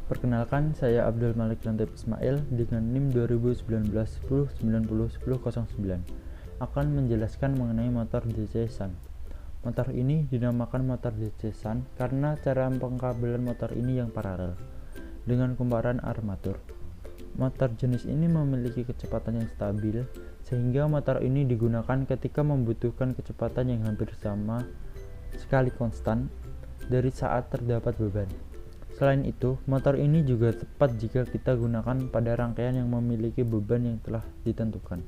Perkenalkan, saya Abdul Malik Lantip Ismail dengan NIM 2019-10-90-1009 akan menjelaskan mengenai motor DC Sun. Motor ini dinamakan motor DC Sun karena cara pengkabelan motor ini yang paralel dengan kumparan armatur. Motor jenis ini memiliki kecepatan yang stabil, sehingga motor ini digunakan ketika membutuhkan kecepatan yang hampir sama sekali konstan dari saat terdapat beban. Selain itu, motor ini juga tepat jika kita gunakan pada rangkaian yang memiliki beban yang telah ditentukan.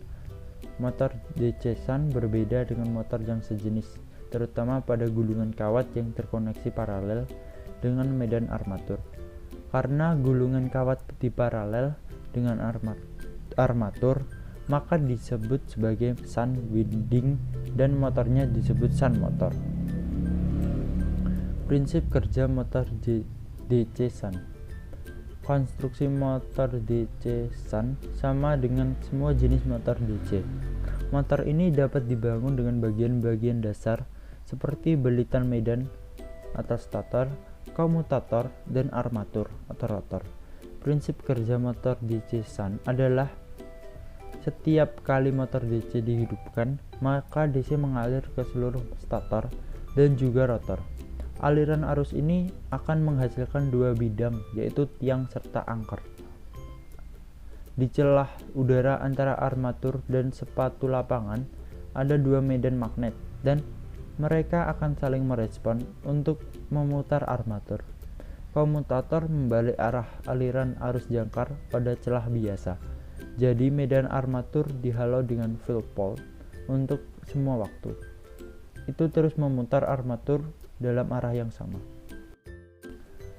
Motor DC Sun berbeda dengan motor yang sejenis, terutama pada gulungan kawat yang terkoneksi paralel dengan medan armatur. Karena gulungan kawat diparalel dengan armatur, maka disebut sebagai Sun winding dan motornya disebut Sun motor. Prinsip kerja motor DC Sun. Konstruksi motor DC Sun sama dengan semua jenis motor DC. Motor ini dapat dibangun dengan bagian-bagian dasar seperti belitan medan atau stator, komutator, dan armatur atau rotor. Prinsip kerja motor DC Sun adalah setiap kali motor DC dihidupkan, maka DC mengalir ke seluruh stator dan juga rotor. Aliran arus ini akan menghasilkan dua bidang, yaitu tiang serta angker. Di celah udara antara armatur dan sepatu lapangan ada dua medan magnet, dan mereka akan saling merespon untuk memutar armatur. Komutator membalik arah aliran arus jangkar pada celah biasa. Jadi medan armatur dihalau dengan field pole untuk semua waktu. Itu terus memutar armatur dalam arah yang sama.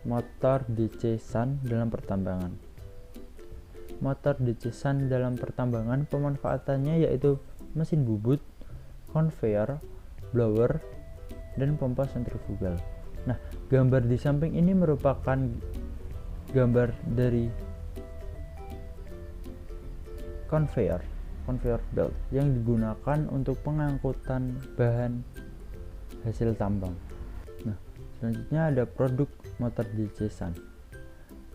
Motor DC Sun dalam pertambangan. Motor DC Sun dalam pertambangan pemanfaatannya yaitu mesin bubut, conveyor, blower, dan pompa sentrifugal. Nah, gambar di samping ini merupakan gambar dari conveyor belt yang digunakan untuk pengangkutan bahan hasil tambang. Nah, selanjutnya ada produk motor DC Sun.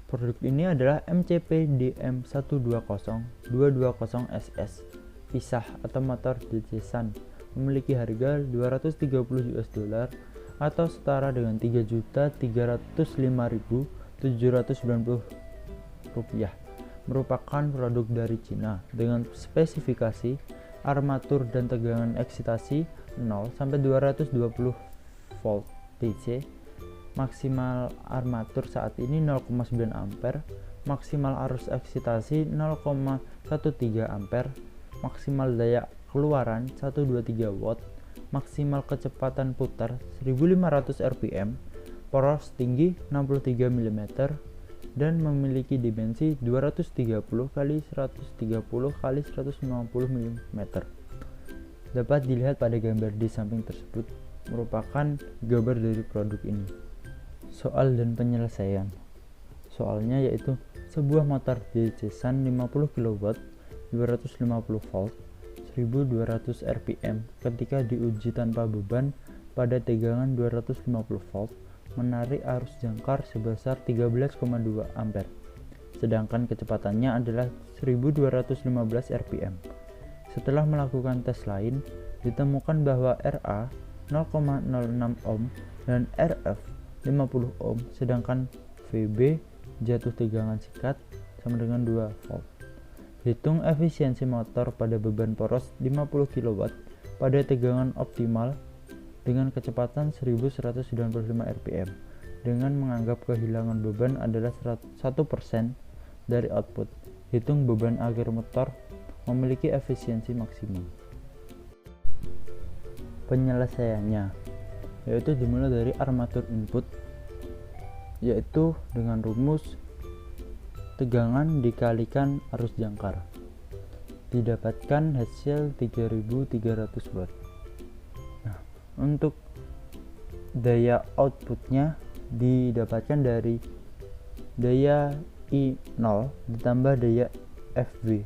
Produk ini adalah MCP DM120220SS pisah atau motor DC Sun, memiliki harga $230 atau setara dengan Rp3.305.790, merupakan produk dari Cina dengan spesifikasi armatur dan tegangan eksitasi 0 sampai 220 volt DC. Maksimal armatur saat ini 0,9 ampere, maksimal arus eksitasi 0,13 ampere, maksimal daya keluaran 123 watt, maksimal kecepatan putar 1500 rpm, poros tinggi 63 mm, dan memiliki dimensi 230 x 130 x 150 mm. Dapat dilihat pada gambar di samping tersebut merupakan gambar dari produk ini. Soal dan penyelesaian. Soalnya yaitu sebuah motor DC Sun 50 kW, 250 volt, 1200 rpm ketika diuji tanpa beban pada tegangan 250 volt menarik arus jangkar sebesar 13,2 ampere, sedangkan kecepatannya adalah 1215 rpm. Setelah melakukan tes lain, ditemukan bahwa RA 0,06 ohm dan RF 50 ohm, sedangkan VB jatuh tegangan sikat sama dengan 2 volt. Hitung efisiensi motor pada beban poros 50 kW pada tegangan optimal dengan kecepatan 1195 rpm dengan menganggap kehilangan beban adalah 1% dari output. Hitung beban agar motor memiliki efisiensi maksimum. Penyelesaiannya yaitu dimulai dari armatur input, yaitu dengan rumus tegangan dikalikan arus jangkar, didapatkan hasil 3300 watt. Nah, untuk daya outputnya didapatkan dari daya I0 ditambah daya FV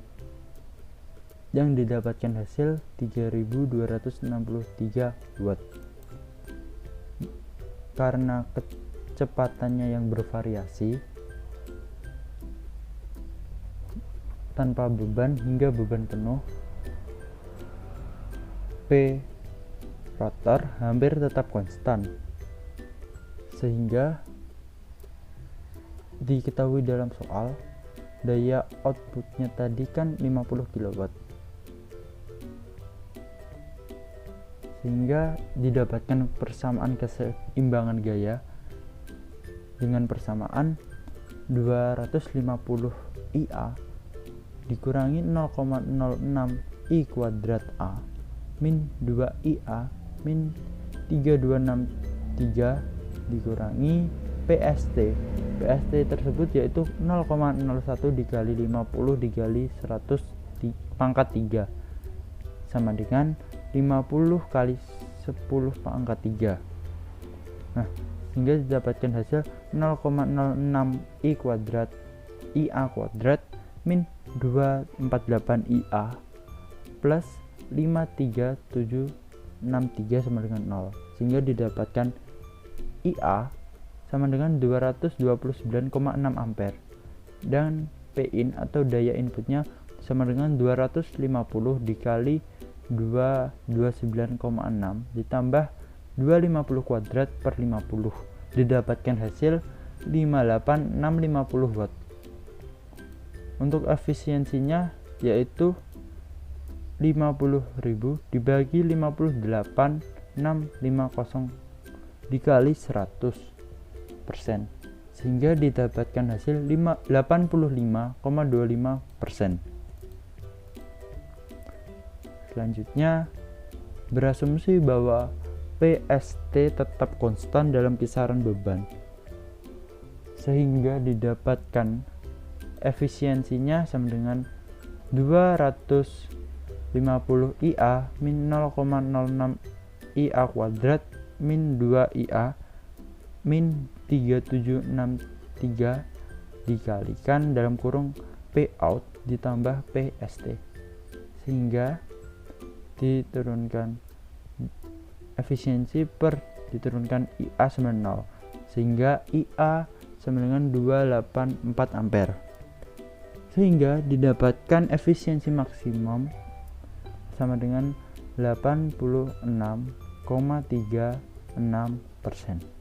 yang didapatkan hasil 3263 watt. Karena kecepatannya yang bervariasi, tanpa beban hingga beban penuh, P rotor hampir tetap konstan, sehingga diketahui dalam soal daya outputnya tadi kan 50 kW, sehingga didapatkan persamaan keseimbangan gaya dengan persamaan 250 IA dikurangi 0,06 I kuadrat A min 2 IA min 3263 dikurangi PST. PST tersebut yaitu 0,01 dikali 50 dikali 100 pangkat 3 sama dengan 50 kali 10 pangkat 3. Nah, sehingga didapatkan hasil 0,06 I kuadrat IA kuadrat min 248 IA plus 53763 sama dengan 0, sehingga didapatkan IA sama dengan 229,6 ampere dan Pin atau daya inputnya sama dengan 250 dikali 229,6 ditambah 250 kuadrat per 50, didapatkan hasil 58650 watt. Untuk efisiensinya yaitu 50.000 dibagi 58.650 dikali 100%, sehingga didapatkan hasil 85,25%. Selanjutnya, berasumsi bahwa PST tetap konstan dalam kisaran beban, sehingga didapatkan efisiensinya sama dengan 250 IA min 0,06 IA kuadrat min 2 IA min 3763 dikalikan dalam kurung P out ditambah PST, sehingga diturunkan efisiensi per diturunkan IA sama 0, sehingga IA sama dengan 284 ampere, sehingga didapatkan efisiensi maksimum sama dengan 86,36%.